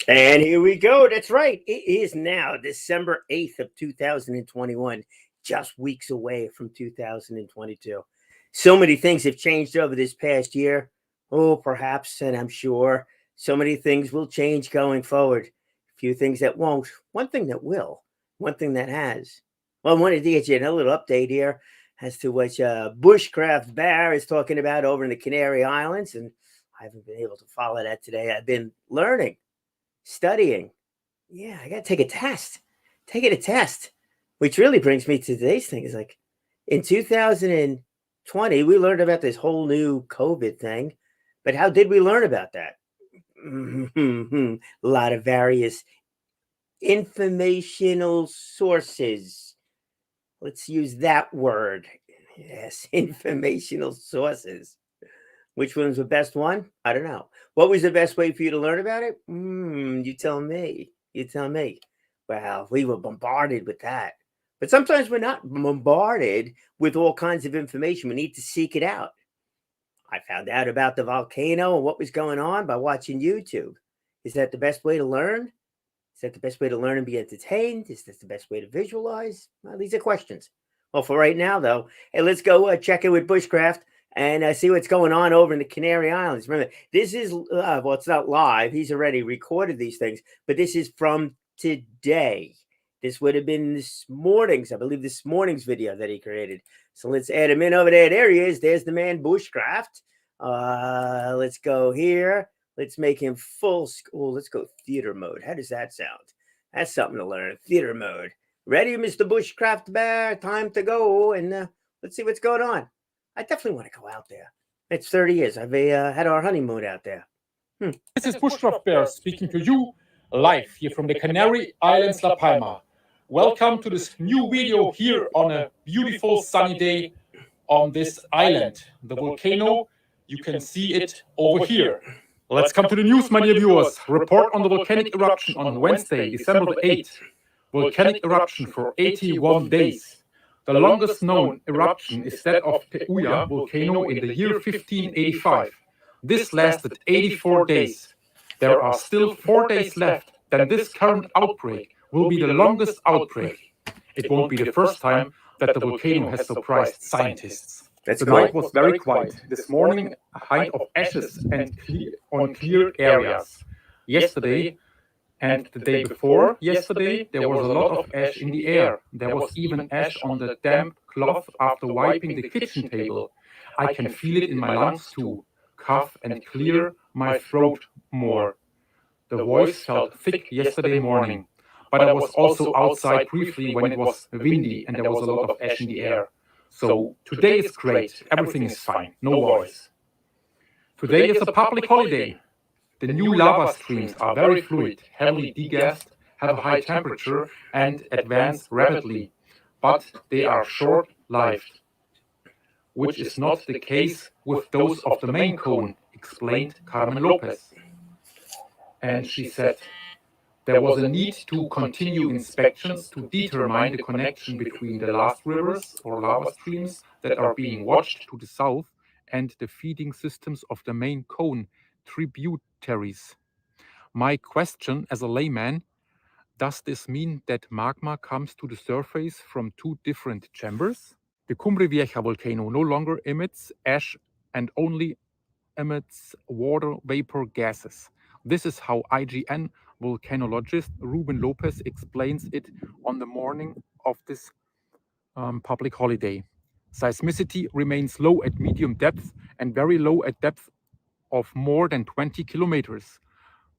And here we go. That's right. It is now December 8th of 2021, just weeks away from 2022. So many things have changed over this past year. Oh, perhaps, and I'm sure so many things will change going forward. A few things that won't, one thing that will, one thing that has. Well, I wanted to get you a little update here as to what Bushcraft Bear is talking about over in the Canary Islands. And I haven't been able to follow that today. I've been learning, studying. Yeah, I got to take a test. Taking a test, which really brings me to today's thing. Is like in 2020, we learned about this whole new COVID thing. But how did we learn about that? A lot of various informational sources. Let's use that word. Yes, informational sources. Which one's the best one? I don't know. What was the best way for you to learn about it? You tell me. You tell me. Well, we were bombarded with that. But sometimes we're not bombarded with all kinds of information. We need to seek it out. I found out about the volcano and what was going on by watching YouTube. Is that the best way to learn? Is that the best way to learn and be entertained? Is this the best way to visualize? Well, these are questions. Well, for right now, though, hey, let's go check in with Bushcraft and see what's going on over in the Canary Islands. Remember, this is, well, it's not live. He's already recorded these things, but this is from today. This would have been this morning's, I believe, this morning's video that he created. So let's add him in over there. There he is. There's the man, Bushcraft. Let's go here. Let's make him full school. Let's go theater mode. How does that sound? That's something to learn. Theater mode. Ready, Mr. Bushcraft Bear? Time to go. And let's see what's going on. I definitely want to go out there. It's 30 years. I've had our honeymoon out there. This is Bushcraft Bear speaking to you live here from the Canary Islands, La Palma. Welcome to this new video here on a beautiful sunny day on this island. The volcano, you can see it over here. Let's come to the news, my dear viewers. Report on the volcanic eruption on Wednesday, December the 8th. Volcanic eruption for 81 days. The longest known eruption is that of Teuya volcano in the year 1585. This lasted 84 days. There are still 4 days left, then this current outbreak will be the longest outbreak. It won't be the first time that the volcano has surprised scientists. The night was very quiet. This morning, a height of ashes and on clear areas. Yesterday and the day before yesterday, there was a lot of ash in the air. There was even ash on the damp cloth after wiping the kitchen table. I can feel it in my lungs too. Cough and clear my throat more. The voice felt thick yesterday morning. But I was also outside briefly when it was windy and there was a lot of ash in the air. So today is great. Everything is fine. No worries. Today is a public holiday. The new lava streams are very fluid, heavily degassed, have a high temperature and advance rapidly. But they are short-lived, which is not the case with those of the main cone, explained Carmen Lopez. And she said, there was a need to continue inspections to determine the connection between the last rivers or lava streams that are being watched to the south and the feeding systems of the main cone tributaries. My question as a layman, does this mean that magma comes to the surface from two different chambers? The Cumbre Vieja volcano no longer emits ash and only emits water vapor gases. This is how IGN volcanologist Ruben Lopez explains it on the morning of this public holiday. Seismicity remains low at medium depth and very low at depth of more than 20 kilometers.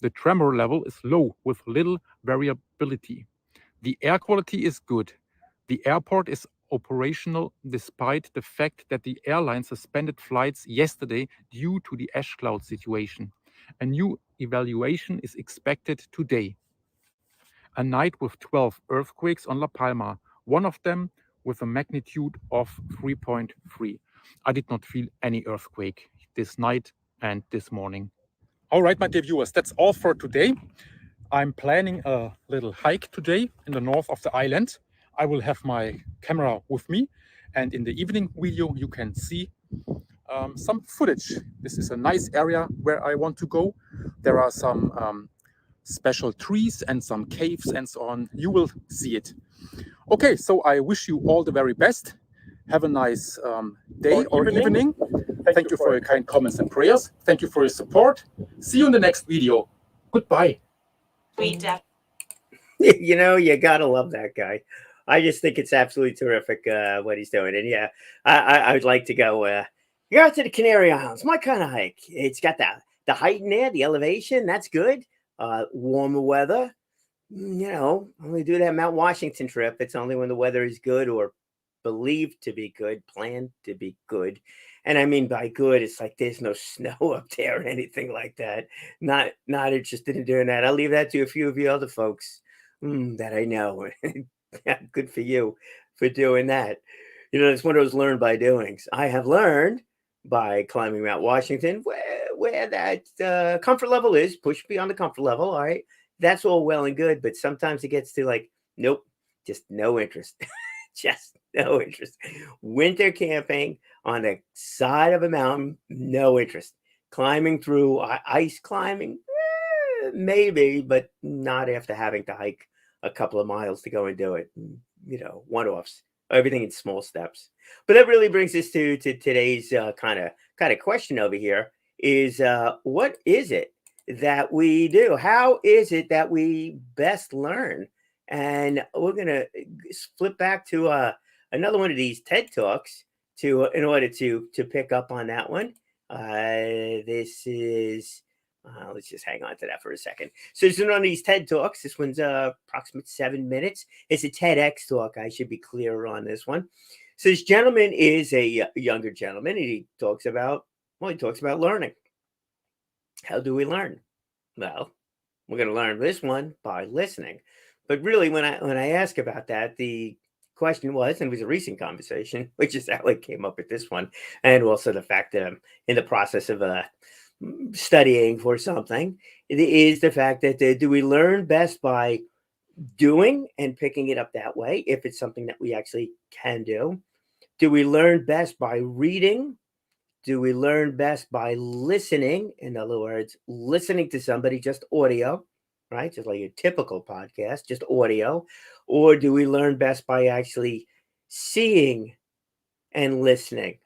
The tremor level is low with little variability. The air quality is good. The airport is operational despite the fact that the airline suspended flights yesterday due to the ash cloud situation. A new evaluation is expected today. A night with 12 earthquakes on La Palma, one of them with a magnitude of 3.3. I did not feel any earthquake this night and this morning. All right, my dear viewers, that's all for today. I'm planning a little hike today in the north of the island. I will have my camera with me, and in the evening video you can see some footage. This is a nice area where I want to go. There are some special trees and some caves and so on. You will see it. Okay, so I wish you all the very best. Have a nice day or evening. Thank you for your kind comments and prayers. Thank you for your support. See you in the next video. Goodbye. You know, you gotta love that guy. I just think it's absolutely terrific what he's doing. And yeah, I would like to go out to the Canary Islands. My kind of hike. It's got the height in there, the elevation. That's good. Warmer weather. You know, only do that Mount Washington trip. It's only when the weather is good or believed to be good, planned to be good. And I mean by good, it's like there's no snow up there or anything like that. Not interested in doing that. I'll leave that to a few of you other folks that I know. Yeah, good for you for doing that. You know, it's one of those learn by doings. I have learned by climbing Mount Washington where that comfort level is, push beyond the comfort level. All right. That's all well and good. But sometimes it gets to like, nope, just no interest. Just no interest. Winter camping on the side of a mountain, no interest. Climbing through ice climbing, maybe, but not after having to hike a couple of miles to go and do it. You know, one-offs. Everything in small steps. But that really brings us to today's kind of question over here is what is it that we do? How is it that we best learn? And we're gonna flip back to another one of these TED Talks in order to pick up on that one. This is let's just hang on to that for a second. So this is one of these TED Talks. This one's approximately 7 minutes. It's a TEDx talk. I should be clearer on this one. So this gentleman is a younger gentleman, and he talks about learning. How do we learn? Well, we're going to learn this one by listening. But really, when I ask about that, the question was, and it was a recent conversation, which is how I came up with this one, and also the fact that I'm in the process of studying for something, is the fact that do we learn best by doing and picking it up that way, if it's something that we actually can do? Do we learn best by reading? Do we learn best by listening? In other words, listening to somebody, just audio, right? Just like a typical podcast, just audio. Or do we learn best by actually seeing and listening?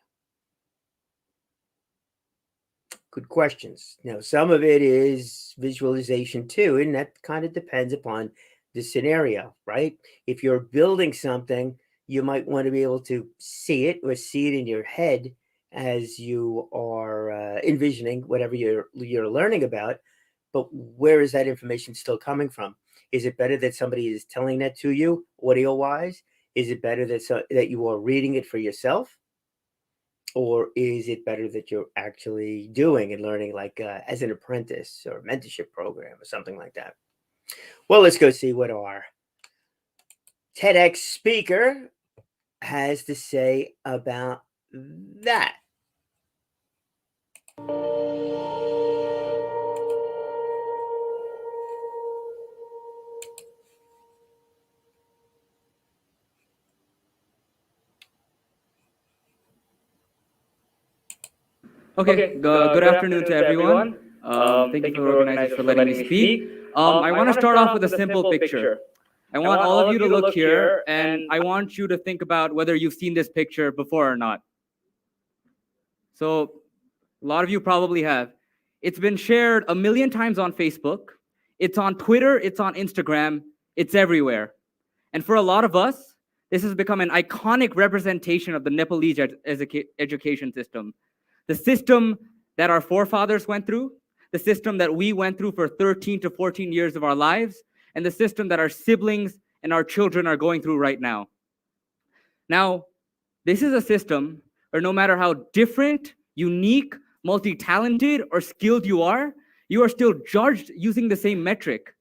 Good questions. Now, some of it is visualization too, and that kind of depends upon the scenario, right? If you're building something, you might want to be able to see it or see it in your head as you are envisioning whatever you're learning about. But where is that information still coming from? Is it better that somebody is telling that to you audio-wise? Is it better that you are reading it for yourself? Or is it better that you're actually doing and learning like as an apprentice or mentorship program or something like that? Well, let's go see what our TEDx speaker has to say about that. Okay, good afternoon to everyone. Thank you for organizers for letting me speak. I want to start off with a simple picture. I want all of you to look here, and I want you to think about whether you've seen this picture before or not. So, a lot of you probably have. It's been shared 1 million times on Facebook. It's on Twitter, it's on Instagram, it's everywhere. And for a lot of us, this has become an iconic representation of the Nepalese education system. The system that our forefathers went through, the system that we went through for 13 to 14 years of our lives, and the system that our siblings and our children are going through right now. Now, this is a system where no matter how different, unique, multi-talented, or skilled you are still judged using the same metric.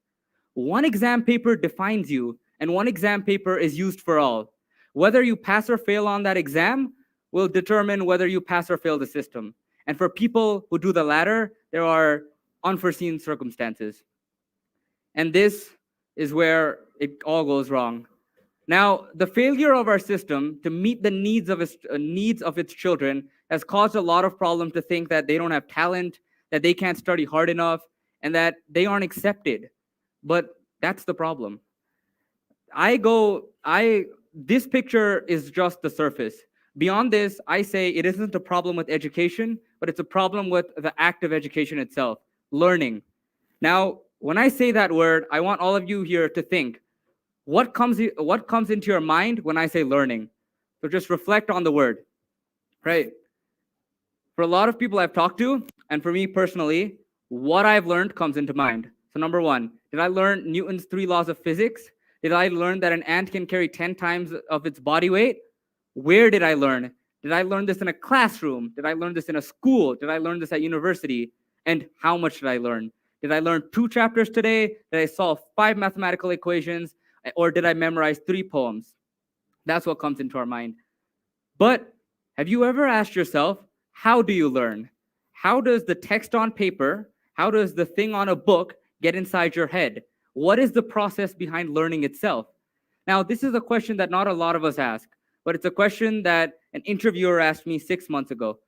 One exam paper defines you, and one exam paper is used for all. Whether you pass or fail on that exam will determine whether you pass or fail the system. And for people who do the latter, there are unforeseen circumstances. And this is where it all goes wrong. Now, the failure of our system to meet the needs of its children has caused a lot of problems to think that they don't have talent, that they can't study hard enough, and that they aren't accepted. But that's the problem. This picture is just the surface. Beyond this, I say it isn't a problem with education, but it's a problem with the act of education itself, learning. Now, when I say that word, I want all of you here to think, what comes into your mind when I say learning? So just reflect on the word, right? For a lot of people I've talked to, and for me personally, what I've learned comes into mind. So number one, did I learn Newton's 3 laws of physics? Did I learn that an ant can carry 10 times of its body weight? Where did I learn? Did I learn this in a classroom? Did I learn this in a school? Did I learn this at university? And how much did I learn? Did I learn 2 chapters today? Did I solve 5 mathematical equations? Or did I memorize 3 poems? That's what comes into our mind. But have you ever asked yourself, how do you learn? How does the text on paper, how does the thing on a book get inside your head? What is the process behind learning itself? Now, this is a question that not a lot of us ask, but it's a question that an interviewer asked me 6 months ago.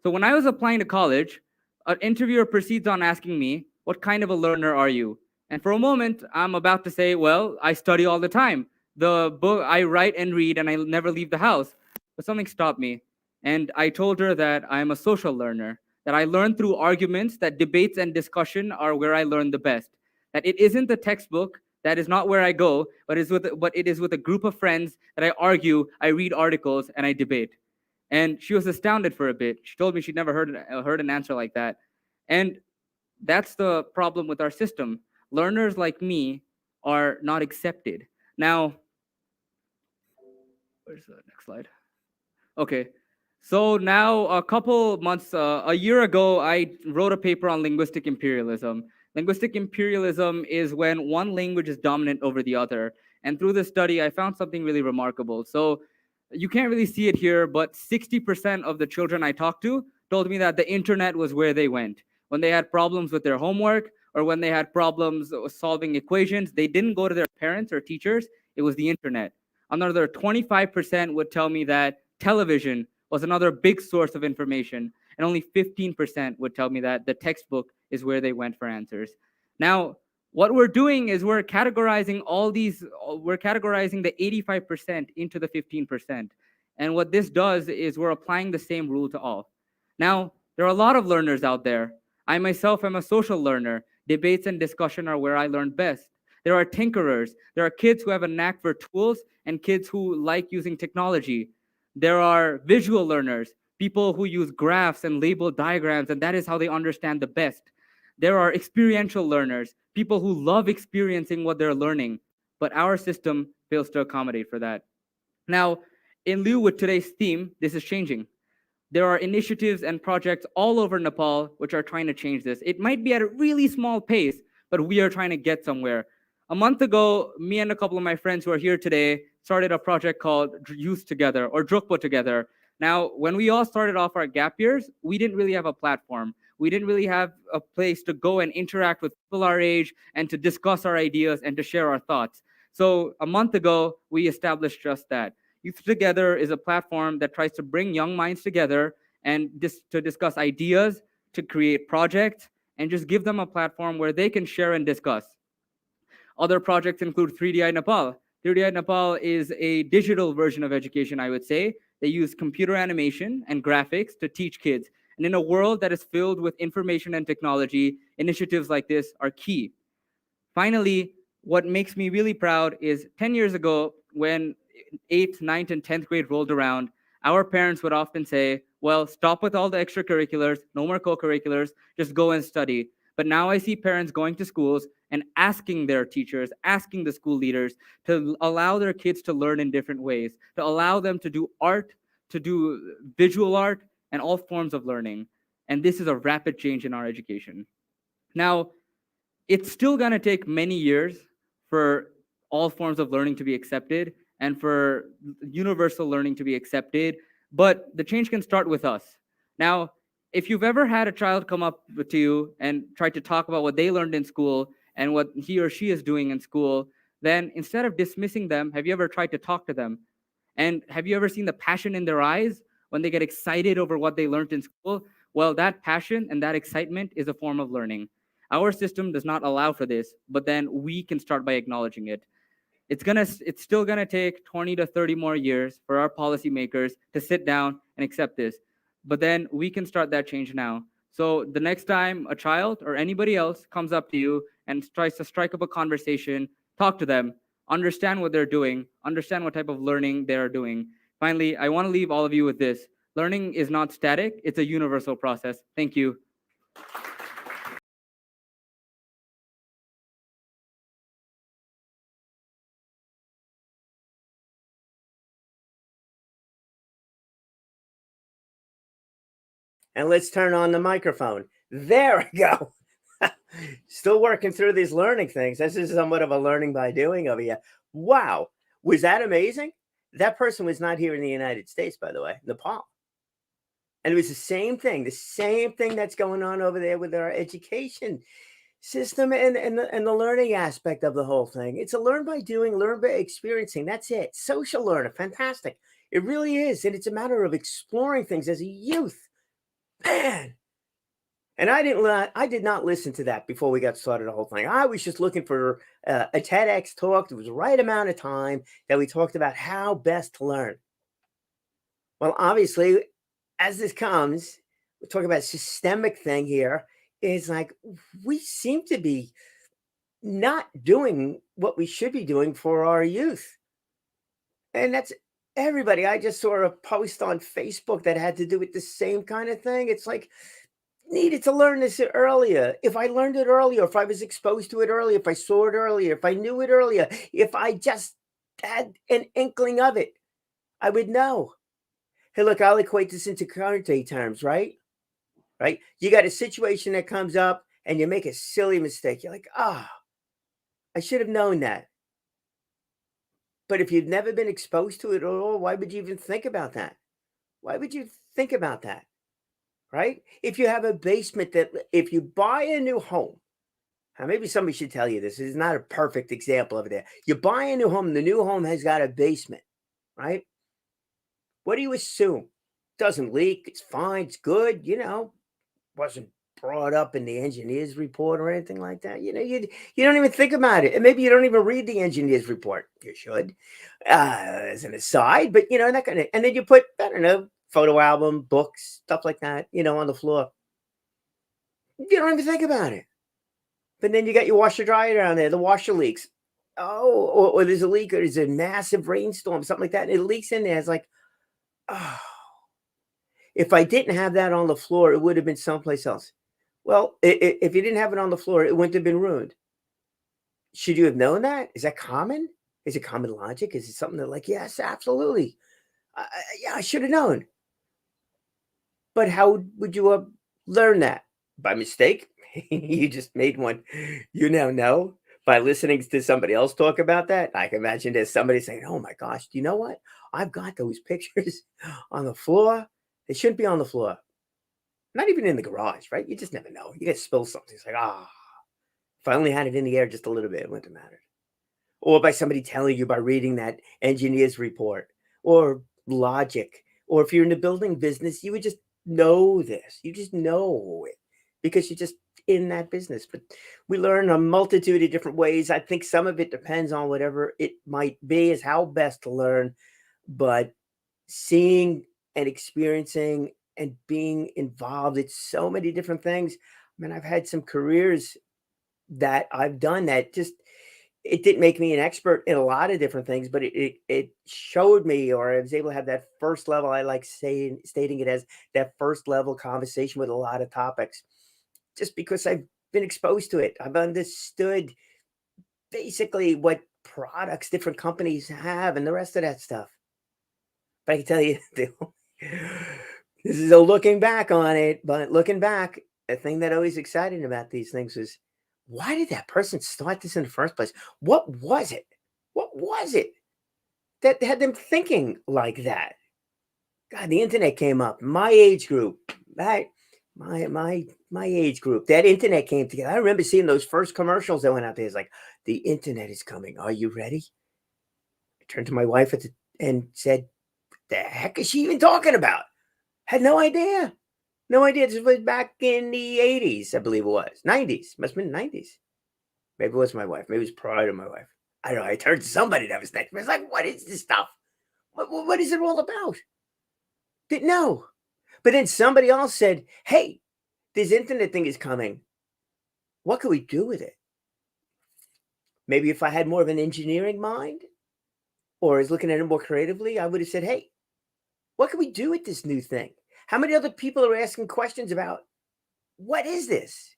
So when I was applying to college, an interviewer proceeds on asking me, what kind of a learner are you? And for a moment, I'm about to say, well, I study all the time. The book, I write and read, and I never leave the house. But something stopped me. And I told her that I'm a social learner, that I learn through arguments, that debates and discussion are where I learn the best. That it isn't the textbook, that is not where I go, but it is with a group of friends that I argue, I read articles, and I debate. And she was astounded for a bit. She told me she'd never heard an answer like that. And that's the problem with our system. Learners like me are not accepted. Now, where's the next slide? Okay. So now a year ago, I wrote a paper on linguistic imperialism. Linguistic imperialism is when one language is dominant over the other. And through this study, I found something really remarkable. So you can't really see it here, but 60% of the children I talked to told me that the internet was where they went. When they had problems with their homework or when they had problems solving equations, they didn't go to their parents or teachers, it was the internet. Another 25% would tell me that television was another big source of information, and only 15% would tell me that the textbook is where they went for answers. Now, what we're doing is we're categorizing the 85% into the 15%. And what this does is we're applying the same rule to all. Now, there are a lot of learners out there. I myself am a social learner. Debates and discussion are where I learn best. There are tinkerers. There are kids who have a knack for tools and kids who like using technology. There are visual learners, people who use graphs and label diagrams, and that is how they understand the best. There are experiential learners, people who love experiencing what they're learning, but our system fails to accommodate for that. Now, in lieu with today's theme, this is changing. There are initiatives and projects all over Nepal which are trying to change this. It might be at a really small pace, but we are trying to get somewhere. A month ago, me and a couple of my friends who are here today started a project called Youth Together or Drukpa Together. Now, when we all started off our gap years, we didn't really have a platform. We didn't really have a place to go and interact with people our age and to discuss our ideas and to share our thoughts. So a month ago, we established just that. Youth Together is a platform that tries to bring young minds together and to discuss ideas, to create projects, and just give them a platform where they can share and discuss. Other projects include 3DI Nepal. 3DI Nepal is a digital version of education, I would say. They use computer animation and graphics to teach kids. And in a world that is filled with information and technology, initiatives like this are key. Finally, what makes me really proud is 10 years ago, when 8th, 9th, and 10th grade rolled around, our parents would often say, well, stop with all the extracurriculars, no more co-curriculars, just go and study. But now I see parents going to schools and asking their teachers, asking the school leaders to allow their kids to learn in different ways, to allow them to do art, to do visual art, and all forms of learning. And this is a rapid change in our education. Now, it's still going to take many years for all forms of learning to be accepted and for universal learning to be accepted, but the change can start with us. Now, if you've ever had a child come up to you and try to talk about what they learned in school and what he or she is doing in school, then instead of dismissing them, have you ever tried to talk to them? And have you ever seen the passion in their eyes when they get excited over what they learned in school? Well, that passion and that excitement is a form of learning. Our system does not allow for this, but then we can start by acknowledging it. It's still gonna take 20 to 30 more years for our policymakers to sit down and accept this. But then we can start that change now. So the next time a child or anybody else comes up to you and tries to strike up a conversation, talk to them, understand what they're doing, understand what type of learning they are doing. Finally, I want to leave all of you with this. Learning is not static, it's a universal process. Thank you. And let's turn on the microphone. There we go. Still working through these learning things. This is somewhat of a learning by doing over here. Wow. Was that amazing? That person was not here in the United States, by the way, Nepal. And it was the same thing that's going on over there with our education system and the learning aspect of the whole thing. It's a learn by doing, learn by experiencing. That's it. Social learner, fantastic. It really is. And it's a matter of exploring things as a youth. Man. And I did not listen to that before we got started the whole thing. I was just looking for a TEDx talk. It was the right amount of time that we talked about how best to learn. Well, obviously, as this comes, we're talking about systemic thing here. Is like we seem to be not doing what we should be doing for our youth. And that's everybody. I just saw a post on Facebook that had to do with the same kind of thing. It's like, needed to learn this earlier. If I learned it earlier, if I was exposed to it earlier, if I saw it earlier, if I knew it earlier, if I just had an inkling of it, I would know. Hey, look, I'll equate this into current day terms, right? Right? You got a situation that comes up and you make a silly mistake. You're like, I should have known that. But if you've never been exposed to it at all, why would you even think about that? Why would you think about that? Right? If you have a basement if you buy a new home, now maybe somebody should tell you this. This is not a perfect example of it. You buy a new home, the new home has got a basement, right? What do you assume? Doesn't leak, it's fine, it's good, wasn't brought up in the engineer's report or anything like that. You don't even think about it. And maybe you don't even read the engineer's report. You should, as an aside, but that kind of, and then you put, I don't know, photo album, books, stuff like that, on the floor. You don't even think about it. But then you got your washer dryer down there, the washer leaks. Oh, or there's a leak, or there's a massive rainstorm, something like that, and it leaks in there. It's like, oh, if I didn't have that on the floor, it would have been someplace else. Well, if you didn't have it on the floor, it wouldn't have been ruined. Should you have known that? Is that common? Is it common logic? Is it something that like, yes, absolutely. I should have known. But how would you have learned that? By mistake? You just made one. You now know by listening to somebody else talk about that. I can imagine there's somebody saying, oh my gosh, do you know what? I've got those pictures on the floor. They shouldn't be on the floor. Not even in the garage, right? You just never know. You get spilled something. It's like, if I only had it in the air just a little bit, it wouldn't have mattered. Or by somebody telling you by reading that engineer's report or logic. Or if you're in the building business, you would just know this. You just know it because you're just in that business. But we learn a multitude of different ways. I think some of it depends on whatever it might be, is how best to learn. But seeing and experiencing and being involved in so many different things. I mean, I've had some careers that I've done that just, it didn't make me an expert in a lot of different things, but it showed me, or I was able to have that first level. I like stating it as that first level conversation with a lot of topics, just because I've been exposed to it. I've understood basically what products different companies have and the rest of that stuff. But I can tell you, this is a looking back on it, but looking back, the thing that always excited me about these things was, why did that person start this in the first place? What was it? What was it that had them thinking like that? God, the internet came up. My age group, right? My age group. That internet came together. I remember seeing those first commercials that went out there. It's like, the internet is coming. Are you ready? I turned to my wife and said, "What the heck is she even talking about?" Had no idea. No idea. This was back in the 80s, I believe it was. 90s. Must have been 90s. Maybe it was my wife. Maybe it was prior to my wife. I don't know. I turned to somebody that was next to me. I was like, what is this stuff? What is it all about? Didn't know. But then somebody else said, hey, this internet thing is coming. What can we do with it? Maybe if I had more of an engineering mind or is looking at it more creatively, I would have said, hey, what can we do with this new thing? How many other people are asking questions about what is this?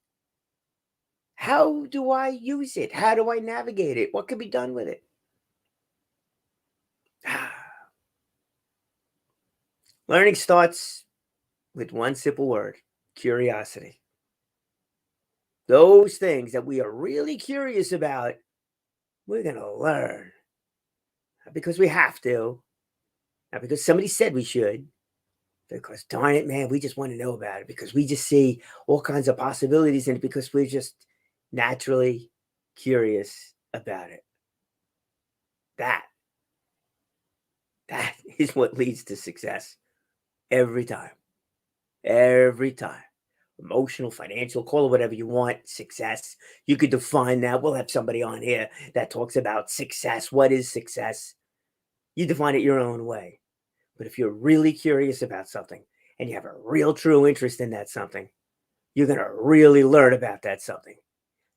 How do I use it? How do I navigate it? What can be done with it? Learning starts with one simple word: curiosity. Those things that we are really curious about, we're going to learn. Not because we have to, not because somebody said we should, because darn it, man, we just want to know about it because we just see all kinds of possibilities in it because we're just naturally curious about it. That is what leads to success every time. Every time. Emotional, financial, call it whatever you want, success. You could define that. We'll have somebody on here that talks about success. What is success? You define it your own way. But if you're really curious about something and you have a real true interest in that something, you're going to really learn about that something.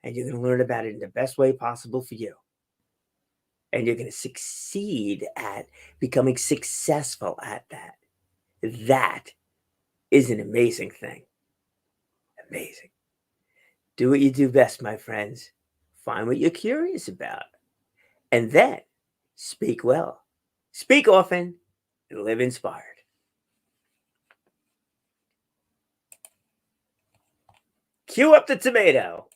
And you're going to learn about it in the best way possible for you. And you're going to succeed at becoming successful at that. That is an amazing thing. Amazing. Do what you do best, my friends. Find what you're curious about. And then speak well. Speak often and live inspired. Cue up the tomato.